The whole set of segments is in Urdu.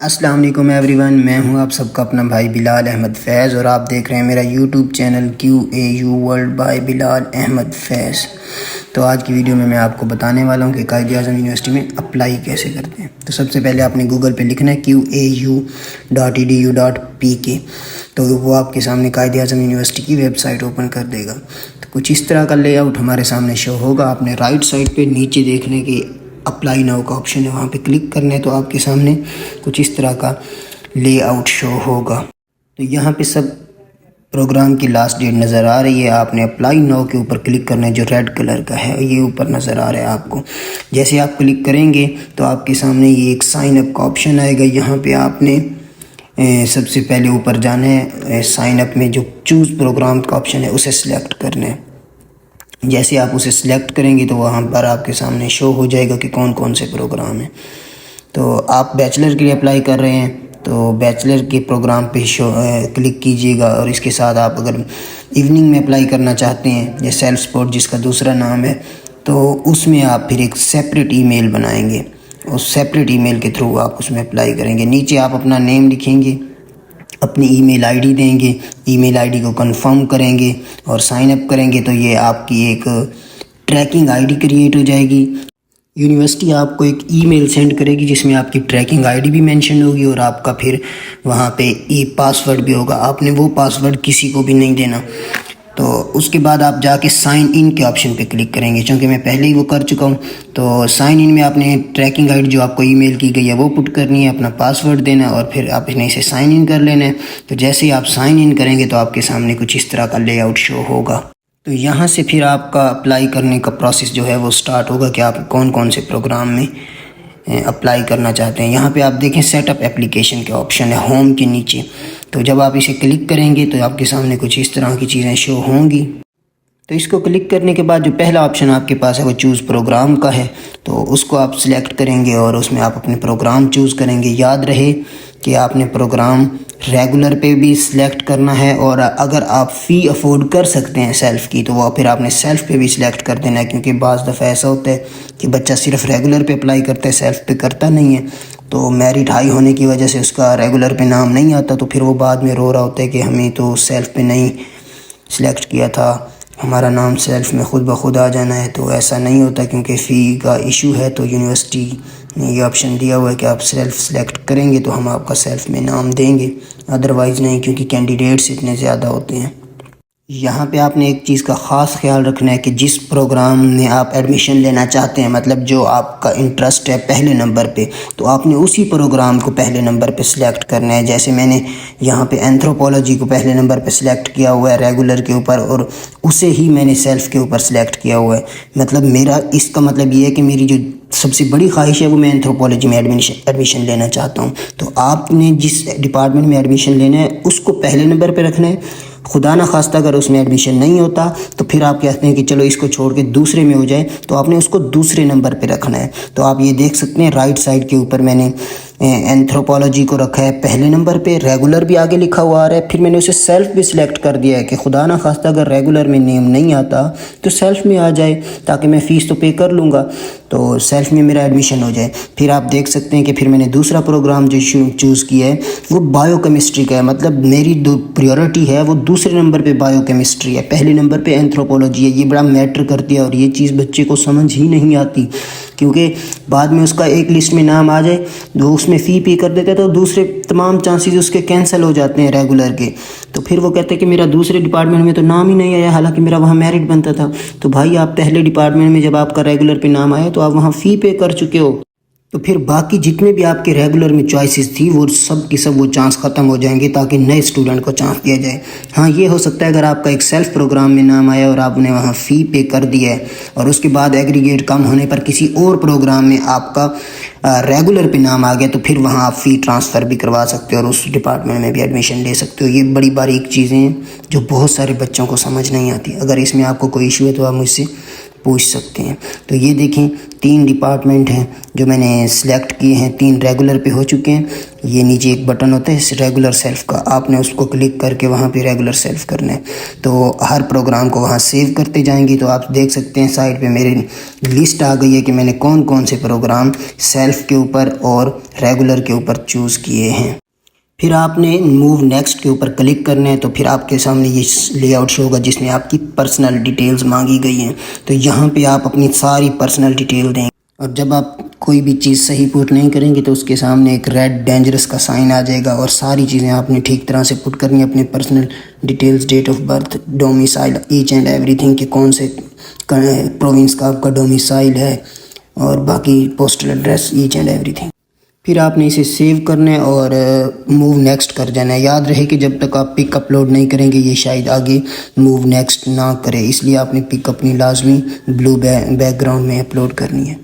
السلام علیکم ایوری ون، میں ہوں آپ سب کا اپنا بھائی بلال احمد فیض، اور آپ دیکھ رہے ہیں میرا YouTube channel QAU world by Bilal Ahmed Faiz. تو آج کی ویڈیو میں آپ کو بتانے والا ہوں کہ قائد اعظم یونیورسٹی میں اپلائی کیسے کرتے ہیں۔ تو سب سے پہلے آپ نے گوگل پہ لکھنا ہے QAU.edu.pk، تو وہ آپ کے سامنے قائد اعظم یونیورسٹی کی ویب سائٹ اوپن کر دے گا۔ تو کچھ اس طرح کا لے آؤٹ ہمارے سامنے شو ہوگا۔ آپ نے رائٹ سائڈ پہ نیچے دیکھنے کی اپلائی ناؤ کا آپشن ہے، وہاں پہ کلک کرنے تو آپ کے سامنے کچھ اس طرح کا لے آؤٹ شو ہوگا۔ تو یہاں پہ سب پروگرام کی لاسٹ ڈیٹ نظر آ رہی ہے۔ آپ نے اپلائی ناؤ کے اوپر کلک کرنا ہے جو ریڈ کلر کا ہے، یہ اوپر نظر آ رہا ہے آپ کو۔ جیسے آپ کلک کریں گے تو آپ کے سامنے یہ ایک سائن اپ کا آپشن آئے گا۔ یہاں پہ آپ نے سب سے پہلے اوپر جانا ہے، سائن اپ میں جو چوز پروگرام کا آپشن ہے اسے سلیکٹ کرنا ہے۔ جیسے آپ اسے سلیکٹ کریں گے تو وہاں پر آپ کے سامنے شو ہو جائے گا کہ کون کون سے پروگرام ہیں۔ تو آپ بیچلر کے لیے اپلائی کر رہے ہیں تو بیچلر کے پروگرام پہ کلک کیجیے گا، اور اس کے ساتھ آپ اگر ایوننگ میں اپلائی کرنا چاہتے ہیں یا سیلف سپورٹ جس کا دوسرا نام ہے، تو اس میں آپ پھر ایک سیپریٹ ای میل بنائیں گے، اس سیپریٹ ای میل کے تھرو آپ اس میں اپلائی کریں گے۔ نیچے آپ اپنا نیم لکھیں گے، اپنی ای میل آئی ڈی دیں گے، ای میل آئی ڈی کو کنفرم کریں گے اور سائن اپ کریں گے، تو یہ آپ کی ایک ٹریکنگ آئی ڈی کریٹ ہو جائے گی۔ یونیورسٹی آپ کو ایک ای میل سینڈ کرے گی جس میں آپ کی ٹریکنگ آئی ڈی بھی مینشن ہوگی، اور آپ کا پھر وہاں پہ پاسورڈ بھی ہوگا۔ آپ نے وہ پاسورڈ کسی کو بھی نہیں دینا۔ تو اس کے بعد آپ جا کے سائن ان کے آپشن پہ کلک کریں گے، چونکہ میں پہلے ہی وہ کر چکا ہوں۔ تو سائن ان میں آپ نے ٹریکنگ آئی ڈی جو آپ کو ای میل کی گئی ہے وہ پٹ کرنی ہے، اپنا پاسورڈ دینا، اور پھر آپ نے اسے سائن ان کر لینا ہے۔ تو جیسے ہی آپ سائن ان کریں گے تو آپ کے سامنے کچھ اس طرح کا لے آؤٹ شو ہوگا۔ تو یہاں سے پھر آپ کا اپلائی کرنے کا پروسیس جو ہے وہ سٹارٹ ہوگا کہ آپ کون کون سے پروگرام میں اپلائی کرنا چاہتے ہیں۔ یہاں پہ آپ دیکھیں سیٹ اپ اپلیکیشن کا آپشن ہے ہوم کے نیچے، تو جب آپ اسے کلک کریں گے تو آپ کے سامنے کچھ اس طرح کی چیزیں شو ہوں گی۔ تو اس کو کلک کرنے کے بعد جو پہلا آپشن آپ کے پاس ہے وہ چوز پروگرام کا ہے، تو اس کو آپ سلیکٹ کریں گے اور اس میں آپ اپنے پروگرام چوز کریں گے۔ یاد رہے کہ آپ نے پروگرام ریگولر پہ بھی سلیکٹ کرنا ہے، اور اگر آپ فی افورڈ کر سکتے ہیں سیلف کی تو وہ پھر آپ نے سیلف پہ بھی سلیکٹ کر دینا ہے، کیونکہ بعض دفعہ ایسا ہوتا ہے کہ بچہ صرف ریگولر پہ اپلائی کرتا ہے، سیلف پہ کرتا نہیں ہے، تو میرٹ ہائی ہونے کی وجہ سے اس کا ریگولر پہ نام نہیں آتا، تو پھر وہ بعد میں رو رہا ہوتا ہے کہ ہمیں تو سیلف پہ نہیں سلیکٹ کیا تھا، ہمارا نام سیلف میں خود بخود آ جانا ہے۔ تو ایسا نہیں ہوتا، کیونکہ فی کا ایشو ہے، تو یونیورسٹی نے یہ آپشن دیا ہوا ہے کہ آپ سیلف سلیکٹ کریں گے تو ہم آپ کا سیلف میں نام دیں گے، ادروائز نہیں، کیونکہ کینڈیڈیٹس اتنے زیادہ ہوتے ہیں۔ یہاں پہ آپ نے ایک چیز کا خاص خیال رکھنا ہے کہ جس پروگرام میں آپ ایڈمیشن لینا چاہتے ہیں، مطلب جو آپ کا انٹرسٹ ہے پہلے نمبر پہ، تو آپ نے اسی پروگرام کو پہلے نمبر پہ سلیکٹ کرنا ہے۔ جیسے میں نے یہاں پہ اینتھروپولوجی کو پہلے نمبر پہ سلیکٹ کیا ہوا ہے ریگولر کے اوپر، اور اسے ہی میں نے سیلف کے اوپر سلیکٹ کیا ہوا ہے۔ مطلب میرا اس کا مطلب یہ ہے کہ میری جو سب سے بڑی خواہش ہے وہ میں اینتھروپولوجی میں ایڈمیشن لینا چاہتا ہوں۔ تو آپ نے جس ڈپارٹمنٹ میں ایڈمیشن لینا ہے اس کو پہلے نمبر پہ رکھنا ہے۔ خدا نہ خواستہ اگر اس میں ایڈمیشن نہیں ہوتا تو پھر آپ کہتے ہیں کہ چلو اس کو چھوڑ کے دوسرے میں ہو جائے، تو آپ نے اس کو دوسرے نمبر پہ رکھنا ہے۔ تو آپ یہ دیکھ سکتے ہیں رائٹ سائڈ کے اوپر میں نے اینتھروپولوجی کو رکھا ہے پہلے نمبر پہ، ریگولر بھی آگے لکھا ہوا آ رہا ہے، پھر میں نے اسے سیلف بھی سلیکٹ کر دیا ہے کہ خدا نہ خواستہ اگر ریگولر میں نیم نہیں آتا تو سیلف میں آ جائے، تاکہ میں فیس تو پے کر لوں گا، تو سیلف میں میرا ایڈمیشن ہو جائے۔ پھر آپ دیکھ سکتے ہیں کہ پھر میں نے دوسرا پروگرام جو چوز کیا ہے وہ بایو کیمسٹری کا ہے، مطلب میری پریورٹی ہے وہ دوسرے نمبر پہ بایو کیمسٹری ہے، پہلے نمبر پہ اینتھروپولوجی ہے۔ یہ بڑا میٹر کرتی ہے، اور یہ چیز بچے کو سمجھ ہی نہیں آتی، کیونکہ بعد میں اس کا ایک لسٹ میں نام آ جائے جو اس میں فی پے کر دیتا ہے تو دوسرے تمام چانسز اس کے کینسل ہو جاتے ہیں ریگولر کے، تو پھر وہ کہتے ہیں کہ میرا دوسرے ڈپارٹمنٹ میں تو نام ہی نہیں آیا، حالانکہ میرا وہاں میرٹ بنتا تھا۔ تو بھائی آپ پہلے ڈپارٹمنٹ میں جب آپ کا ریگولر پہ نام آیا تو آپ وہاں فی پے کر چکے ہو، تو پھر باقی جتنے بھی آپ کے ریگولر میں چوائسز تھی وہ سب کی سب وہ چانس ختم ہو جائیں گے، تاکہ نئے اسٹوڈنٹ کو چانس دیا جائے۔ ہاں یہ ہو سکتا ہے اگر آپ کا ایک سیلف پروگرام میں نام آیا اور آپ نے وہاں فی پے کر دیا ہے، اور اس کے بعد ایگریگیٹ کم ہونے پر کسی اور پروگرام میں آپ کا ریگولر پہ نام آ گیا، تو پھر وہاں آپ فی ٹرانسفر بھی کروا سکتے ہو اور اس ڈپارٹمنٹ میں بھی ایڈمیشن لے سکتے ہو۔ یہ بڑی باریک چیزیں ہیں جو بہت سارے بچوں کو سمجھ نہیں آتی۔ اگر اس میں آپ کو کوئی ایشو ہے تو آپ مجھ سے پوچھ سکتے ہیں۔ تو یہ دیکھیں 3 ڈپارٹمنٹ ہیں جو میں نے سلیکٹ کیے ہیں، 3 ریگولر پہ ہو چکے ہیں۔ یہ نیچے ایک بٹن ہوتا ہے ریگولر سیلف کا، آپ نے اس کو کلک کر کے وہاں پہ ریگولر سیلف کرنا ہے، تو ہر پروگرام کو وہاں سیو کرتے جائیں گے۔ تو آپ دیکھ سکتے ہیں سائڈ پہ میرے لسٹ آ گئی ہے کہ میں نے کون کون سے پروگرام سیلف کے اوپر اور ریگولر کے اوپر چوز کیے ہیں۔ پھر آپ نے موو نیکسٹ کے اوپر کلک کرنا ہے، تو پھر آپ کے سامنے یہ لے آؤٹ شو ہوگا جس میں آپ کی پرسنل ڈیٹیلز مانگی گئی ہیں۔ تو یہاں پہ آپ اپنی ساری پرسنل ڈیٹیل دیں، اور جب آپ کوئی بھی چیز صحیح پٹ نہیں کریں گے تو اس کے سامنے ایک ریڈ ڈینجرس کا سائن آ جائے گا، اور ساری چیزیں آپ نے ٹھیک طرح سے پٹ کرنی ہے، اپنے personal details, date of birth, domicile, each and everything کہ کون سے پروونس کا آپ کا ڈومیسائل ہے، اور باقی postal address, each and everything. پھر آپ نے اسے سیو کرنا ہے اور موو نیکسٹ کر جانا ہے۔ یاد رہے کہ جب تک آپ پک اپلوڈ نہیں کریں گے یہ شاید آگے موو نیکسٹ نہ کرے، اس لیے آپ نے پک اپنی لازمی بلو بیک گراؤنڈ میں اپلوڈ کرنی ہے۔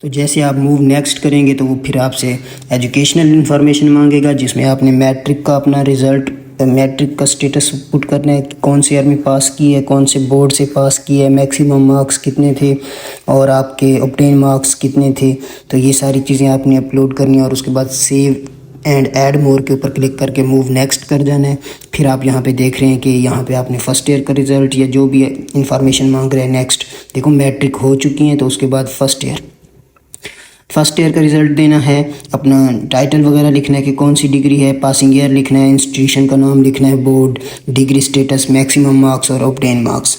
تو جیسے آپ موو نیکسٹ کریں گے تو وہ پھر آپ سے ایجوکیشنل انفارمیشن مانگے گا، جس میں آپ نے میٹرک کا اپنا رزلٹ، میٹرک کا سٹیٹس پٹ کرنا ہے، کون سے ایئر میں پاس کی ہے، کون سے بورڈ سے پاس کی ہے، میکسیمم مارکس کتنے تھے، اور آپ کے اوبٹین مارکس کتنے تھے۔ تو یہ ساری چیزیں آپ نے اپلوڈ کرنی ہے، اور اس کے بعد سیو اینڈ ایڈ مور کے اوپر کلک کر کے موو نیکسٹ کر جانا ہے۔ پھر آپ یہاں پہ دیکھ رہے ہیں کہ یہاں پہ آپ نے فرسٹ ایئر کا رزلٹ یا جو بھی انفارمیشن مانگ رہے ہیں نیکسٹ، دیکھو میٹرک ہو چکی ہیں، تو اس کے بعد فرسٹ ایئر کا رزلٹ دینا ہے، اپنا ٹائٹل وغیرہ لکھنا ہے کہ کون سی ڈگری ہے، پاسنگ ایئر لکھنا ہے، انسٹیٹیوشن کا نام لکھنا ہے، board, degree status, maximum marks اور اوبٹین مارکس۔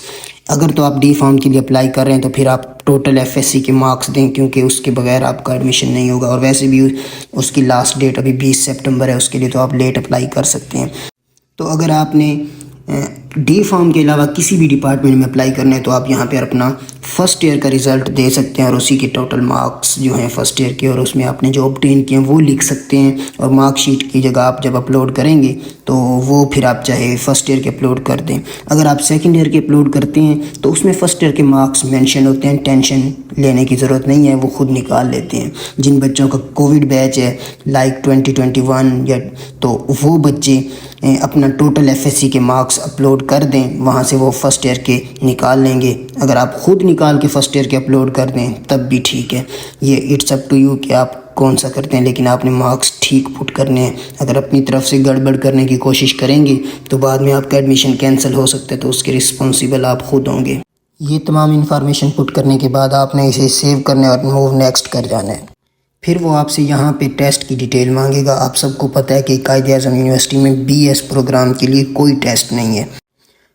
اگر تو آپ ڈی فارم کے لیے اپلائی کر رہے ہیں تو پھر آپ ٹوٹل ایف ایس سی کے مارکس دیں، کیونکہ اس کے بغیر آپ کا ایڈمیشن نہیں ہوگا، اور ویسے بھی اس کی لاسٹ ڈیٹ ابھی 20 سپٹمبر ہے، اس کے لیے تو آپ لیٹ اپلائی کر سکتے ہیں۔ تو اگر آپ نے ڈی فارم کے علاوہ کسی بھی ڈپارٹمنٹ میں اپلائی کرنا ہے تو آپ یہاں پہ اپنا فرسٹ ایئر کا رزلٹ دے سکتے ہیں، اور اسی کے ٹوٹل مارکس جو ہیں فرسٹ ایئر کے، اور اس میں آپ نے جو اوبٹین کیے ہیں وہ لکھ سکتے ہیں، اور مارک شیٹ کی جگہ آپ جب اپلوڈ کریں گے تو وہ پھر آپ چاہے فرسٹ ایئر کے اپلوڈ کر دیں۔ اگر آپ سیکنڈ ایئر کے اپلوڈ کرتے ہیں تو اس میں فرسٹ ایئر کے مارکس مینشن ہوتے ہیں، ٹینشن لینے کی ضرورت نہیں ہے، وہ خود نکال لیتے ہیں۔ جن بچوں کا کووڈ بیچ ہے لائک 2021 یا، تو وہ بچے اپنا ٹوٹل ایف ایس سی کے مارکس اپلوڈ کر دیں، وہاں سے وہ فرسٹ ایئر کے نکال لیں گے۔ اگر آپ خود نکال کے فرسٹ ایئر کے اپلوڈ کر دیں تب بھی ٹھیک ہے، یہ اٹس اپ ٹو یو کہ آپ کون سا کرتے ہیں، لیکن آپ نے مارکس ٹھیک پٹ کرنے ہیں۔ اگر اپنی طرف سے گڑبڑ کرنے کی کوشش کریں گے تو بعد میں آپ کا ایڈمیشن کینسل ہو سکتا ہے، تو اس کے رسپانسیبل آپ خود ہوں گے۔ یہ تمام انفارمیشن پٹ کرنے کے بعد آپ نے اسے سیو کرنا ہے اور موو نیکسٹ کر جانا ہے۔ پھر وہ آپ سے یہاں پہ ٹیسٹ کی ڈیٹیل مانگے گا۔ آپ سب کو پتہ ہے کہ قائد اعظم یونیورسٹی میں بی ایس پروگرام کے لیے کوئی ٹیسٹ نہیں ہے۔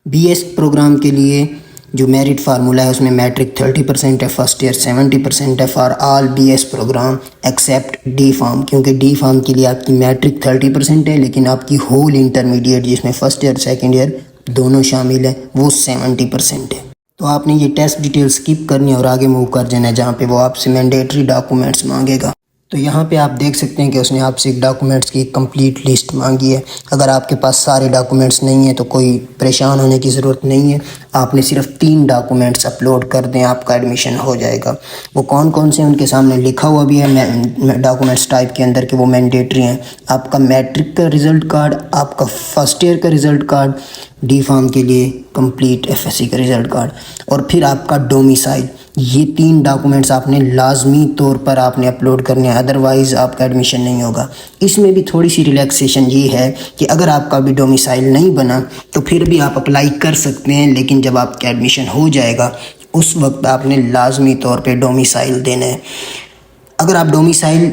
بی ایس پروگرام کے لیے جو میرٹ فارمولا ہے اس میں میٹرک 30% ہے، فرسٹ ایئر 70% ہے for all B S program except D pharm, کیونکہ ڈی فارم کے لیے آپ کی میٹرک 30% ہے، لیکن آپ کی ہول انٹرمیڈیٹ جس میں فرسٹ ایئر سیکنڈ ایئر دونوں شامل ہیں وہ 70% ہے۔ تو آپ نے یہ ٹیسٹ ڈیٹیل سکپ کرنی ہے اور آگے موو کر جانا ہے، جہاں پہ وہ آپ سے مینڈیٹری ڈاکومنٹس مانگے گا۔ تو یہاں پہ آپ دیکھ سکتے ہیں کہ اس نے آپ سے ایک ڈاکومنٹس کی کمپلیٹ لسٹ مانگی ہے۔ اگر آپ کے پاس سارے ڈاکومنٹس نہیں ہیں تو کوئی پریشان ہونے کی ضرورت نہیں ہے، آپ نے صرف 3 ڈاکومنٹس اپلوڈ کر دیں، آپ کا ایڈمیشن ہو جائے گا۔ وہ کون کون سے ان کے سامنے لکھا ہوا بھی ہے ڈاکومنٹس ٹائپ کے اندر کہ وہ مینڈیٹری ہیں۔ آپ کا میٹرک کا رزلٹ کارڈ، آپ کا فرسٹ ایئر کا رزلٹ کارڈ، ڈی فارم کے لیے کمپلیٹ ایف ایس سی کا رزلٹ کارڈ، اور پھر آپ کا ڈومیسائل۔ یہ 3 ڈاکومنٹس آپ نے لازمی طور پر آپ نے اپلوڈ کرنے ہیں، ادروائز آپ کا ایڈمیشن نہیں ہوگا۔ اس میں بھی تھوڑی سی ریلیکسیشن یہ ہے کہ اگر آپ کا بھی ڈومیسائل نہیں بنا تو پھر بھی آپ اپلائی کر سکتے ہیں، لیکن جب آپ کا ایڈمیشن ہو جائے گا اس وقت آپ نے لازمی طور پہ ڈومیسائل دینا ہے۔ اگر آپ ڈومیسائل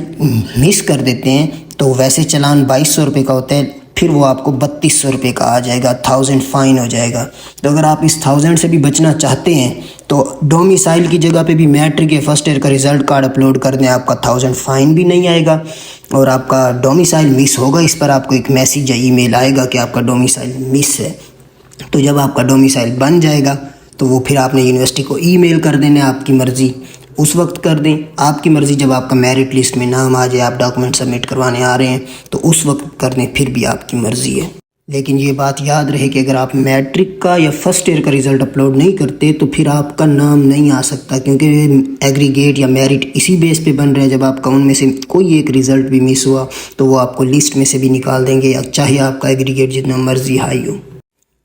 مس کر دیتے ہیں تو ویسے چلان 2200 روپے کا ہوتا ہے، پھر وہ آپ کو 3200 روپے کا آ جائے گا، 1000 فائن ہو جائے گا۔ تو اگر آپ اس 1000 سے بھی بچنا چاہتے ہیں تو ڈومیسائل کی جگہ پہ بھی میٹرک یا فرسٹ ایئر کا رزلٹ کارڈ اپلوڈ کر دیں، آپ کا 1000 فائن بھی نہیں آئے گا، اور آپ کا ڈومیسائل مس ہوگا اس پر آپ کو ایک میسیج یا ای میل آئے گا کہ آپ کا ڈومیسائل مس ہے۔ تو جب آپ کا ڈومیسائل بن جائے گا تو وہ پھر آپ نے یونیورسٹی کو ای میل کر دینا ہے، آپ کی مرضی اس وقت کر دیں، آپ کی مرضی جب آپ کا میرٹ لسٹ میں نام آ جائے، آپ ڈاکومنٹ سبمٹ کروانے آ رہے ہیں تو اس وقت کر دیں، پھر بھی آپ کی مرضی ہے۔ لیکن یہ بات یاد رہے کہ اگر آپ میٹرک کا یا فرسٹ ایئر کا رزلٹ اپلوڈ نہیں کرتے تو پھر آپ کا نام نہیں آ سکتا، کیونکہ ایگریگیٹ یا میرٹ اسی بیس پہ بن رہا ہے۔ جب آپ کا ان میں سے کوئی ایک رزلٹ بھی مس ہوا تو وہ آپ کو لسٹ میں سے بھی نکال دیں گے، چاہے آپ کا ایگریگیٹ جتنا مرضی ہائی ہو۔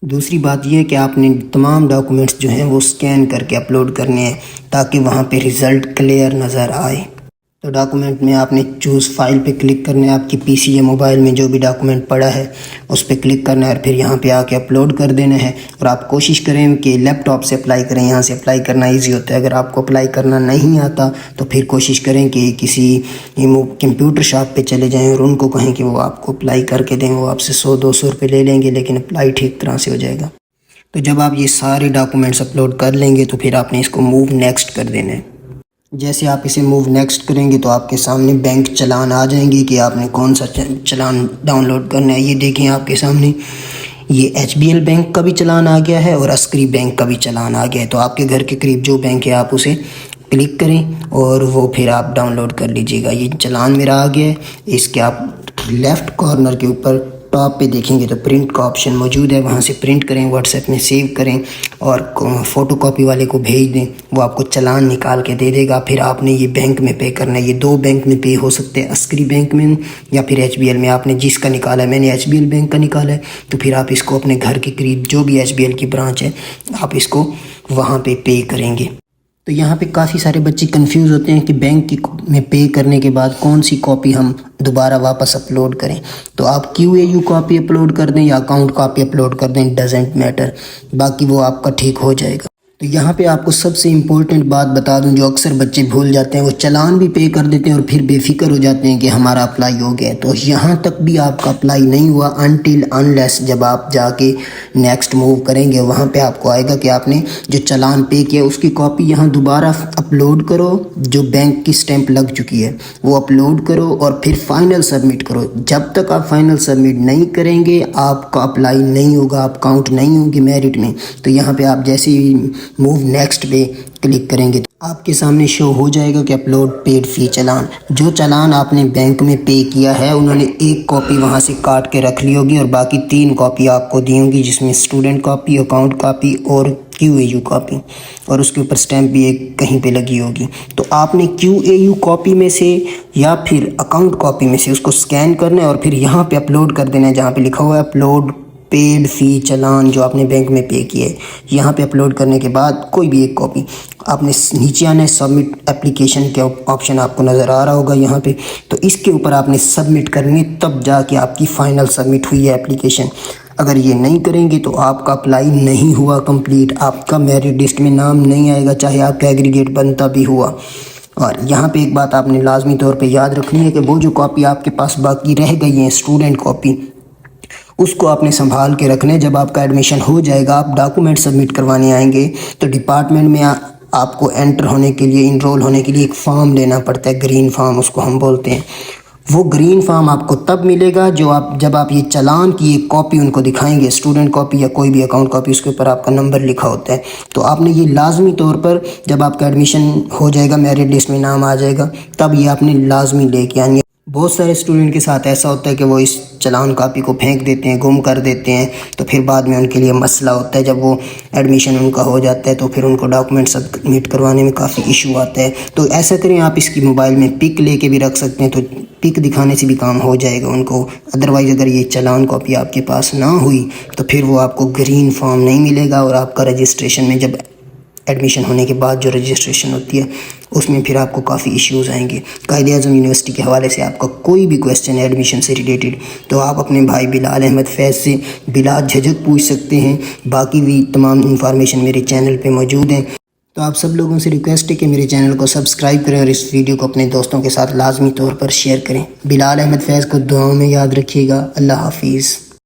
دوسری بات یہ ہے کہ آپ نے تمام ڈاکومنٹس جو ہیں وہ سکین کر کے اپلوڈ کرنے ہیں تاکہ وہاں پہ رزلٹ کلیئر نظر آئے۔ تو ڈاکومنٹ میں آپ نے چوز فائل پہ کلک کرنا ہے، آپ کی پی سی یا موبائل میں جو بھی ڈاکومنٹ پڑا ہے اس پہ کلک کرنا ہے اور پھر یہاں پہ آ کے اپلوڈ کر دینا ہے۔ اور آپ کوشش کریں کہ لیپ ٹاپ سے اپلائی کریں، یہاں سے اپلائی کرنا ایزی ہوتا ہے۔ اگر آپ کو اپلائی کرنا نہیں آتا تو پھر کوشش کریں کہ کسی کمپیوٹر شاپ پہ چلے جائیں اور ان کو کہیں کہ وہ آپ کو اپلائی کر کے دیں، وہ آپ سے 100-200 روپے لے لیں گے لیکن اپلائی ٹھیک طرح سے ہو جائے گا۔ تو جب آپ یہ سارے ڈاکومنٹس اپلوڈ کر لیں گے تو پھر آپ نے اس کو موو نیکسٹ کر دینا ہے۔ جیسے آپ اسے موو نیکسٹ کریں گے تو آپ کے سامنے بینک چلان آ جائیں گے کہ آپ نے کون سا چلان ڈاؤن لوڈ کرنا ہے۔ یہ دیکھیں آپ کے سامنے یہ HBL بینک کا بھی چلان آ گیا ہے اور عسکری بینک کا بھی چلان آ گیا ہے۔ تو آپ کے گھر کے قریب جو بینک ہے آپ اسے کلک کریں اور وہ پھر آپ ڈاؤن لوڈ کر لیجئے گا۔ یہ چلان میرا آ گیا ہے، اس کے آپ لیفٹ کارنر کے اوپر ٹاپ پہ دیکھیں گے تو پرنٹ کا آپشن موجود ہے، وہاں سے پرنٹ کریں، واٹس ایپ میں سیو کریں اور فوٹو کاپی والے کو بھیج دیں، وہ آپ کو چلان نکال کے دے دے گا۔ پھر آپ نے یہ بینک میں پے کرنا ہے۔ یہ 2 بینک میں پے ہو سکتے ہیں، عسکری بینک میں یا پھر HBL میں۔ آپ نے جس کا نکالا ہے، میں نے HBL بینک کا نکالا ہے، تو پھر آپ اس کو اپنے گھر کے قریب جو بھی HBL کی برانچ ہے آپ اس کو وہاں پہ پے کریں گے۔ تو یہاں پہ کافی سارے بچے کنفیوز ہوتے ہیں کہ بینک میں پے کرنے کے بعد کون سی کاپی ہم دوبارہ واپس اپلوڈ کریں۔ تو آپ QAU کاپی اپلوڈ کر دیں یا اکاؤنٹ کاپی اپلوڈ کر دیں، ڈزنٹ میٹر، باقی وہ آپ کا ٹھیک ہو جائے گا۔ تو یہاں پہ آپ کو سب سے امپورٹنٹ بات بتا دوں جو اکثر بچے بھول جاتے ہیں، وہ چلان بھی پے کر دیتے ہیں اور پھر بے فکر ہو جاتے ہیں کہ ہمارا اپلائی ہو گیا ہے۔ تو یہاں تک بھی آپ کا اپلائی نہیں ہوا انٹل انلیس جب آپ جا کے نیکسٹ موو کریں گے، وہاں پہ آپ کو آئے گا کہ آپ نے جو چلان پے کیا اس کی کاپی یہاں دوبارہ اپلوڈ کرو، جو بینک کی سٹیمپ لگ چکی ہے وہ اپلوڈ کرو اور پھر فائنل سبمٹ کرو۔ جب تک آپ فائنل سبمٹ نہیں کریں گے آپ کا اپلائی نہیں ہوگا، آپ کاؤنٹ نہیں ہوں گے میرٹ میں۔ تو یہاں پہ آپ جیسے ہی موو نیکسٹ پہ کلک کریں گے تو آپ کے سامنے شو ہو جائے گا کہ اپلوڈ پیڈ فی چلان۔ جو چلان آپ نے بینک میں پے کیا ہے انہوں نے 1 کاپی وہاں سے کاٹ کے رکھ لی ہوگی اور باقی 3 کاپی آپ کو دی ہوں گی، جس میں اسٹوڈنٹ کاپی، اکاؤنٹ کاپی اور QAU کاپی، اور اس کے اوپر سٹیمپ بھی ایک کہیں پہ لگی ہوگی۔ تو آپ نے QAU کاپی میں سے یا پھر اکاؤنٹ کاپی میں سے اس کو سکین کرنا ہے اور پھر یہاں پہ اپلوڈ کر دینا ہے جہاں پہ لکھا ہوا ہے اپلوڈ پیڈ فی چلان، جو آپ نے بینک میں پے کیا ہے۔ یہاں پہ اپلوڈ کرنے کے بعد کوئی بھی ایک کاپی آپ نے نیچے آنا ہے، سبمٹ اپلیکیشن کے آپشن آپ کو نظر آ رہا ہوگا یہاں پہ، تو اس کے اوپر آپ نے سبمٹ کرنی ہے، تب جا کے آپ کی فائنل سبمٹ ہوئی ہے اپلیکیشن۔ اگر یہ نہیں کریں گے تو آپ کا اپلائی نہیں ہوا کمپلیٹ، آپ کا میرٹ لسٹ میں نام نہیں آئے گا چاہے آپ کا ایگریگیٹ بنتا بھی ہوا۔ اور یہاں پہ ایک بات آپ نے لازمی طور پہ یاد رکھنی ہے کہ وہ جو کاپی آپ کے پاس باقی رہ گئی ہیں اسٹوڈنٹ کاپی، اس کو آپ نے سنبھال کے رکھنا ہے۔ جب آپ کا ایڈمیشن ہو جائے گا، آپ ڈاکومنٹ سبمٹ کروانے آئیں گے تو ڈپارٹمنٹ میں آپ کو انٹر ہونے کے لیے، انرول ہونے کے لیے ایک فارم لینا پڑتا ہے، گرین فارم اس کو ہم بولتے ہیں۔ وہ گرین فارم آپ کو تب ملے گا جب آپ یہ چلان کی ایک کاپی ان کو دکھائیں گے، اسٹوڈنٹ کاپی یا کوئی بھی اکاؤنٹ کاپی، اس کے اوپر آپ کا نمبر لکھا ہوتا ہے۔ تو آپ نے یہ لازمی طور پر جب آپ کا ایڈمیشن ہو جائے گا، میرٹ لسٹ میں نام آ جائے گا، تب یہ آپ نے لازمی لے کے آنی ہے۔ بہت سارے اسٹوڈنٹ کے ساتھ ایسا ہوتا ہے کہ وہ اس چلان کاپی کو پھینک دیتے ہیں، گم کر دیتے ہیں، تو پھر بعد میں ان کے لیے مسئلہ ہوتا ہے۔ جب وہ ایڈمیشن ان کا ہو جاتا ہے تو پھر ان کو ڈاکومنٹ سبمٹ کروانے میں کافی ایشو آتا ہے۔ تو ایسا کریں، آپ اس کی موبائل میں پک لے کے بھی رکھ سکتے ہیں، تو پک دکھانے سے بھی کام ہو جائے گا ان کو۔ ادروائز اگر یہ چلان کاپی آپ کے پاس نہ ہوئی تو پھر وہ آپ کو گرین فارم نہیں ملے گا، اور آپ کا رجسٹریشن میں جب ایڈمیشن ہونے کے بعد جو رجسٹریشن ہوتی ہے اس میں پھر آپ کو کافی ایشوز آئیں گے۔ قائد اعظم یونیورسٹی کے حوالے سے آپ کا کوئی بھی کویسچن ہے ایڈمیشن سے ریلیٹڈ تو آپ اپنے بھائی بلال احمد فیض سے بلا جھجک پوچھ سکتے ہیں۔ باقی بھی تمام انفارمیشن میرے چینل پہ موجود ہیں۔ تو آپ سب لوگوں سے ریکویسٹ ہے کہ میرے چینل کو سبسکرائب کریں اور اس ویڈیو کو اپنے دوستوں کے ساتھ لازمی طور پر شیئر کریں۔ بلال احمد فیض کو دعاؤں میں یاد رکھیے گا۔ اللہ حافظ۔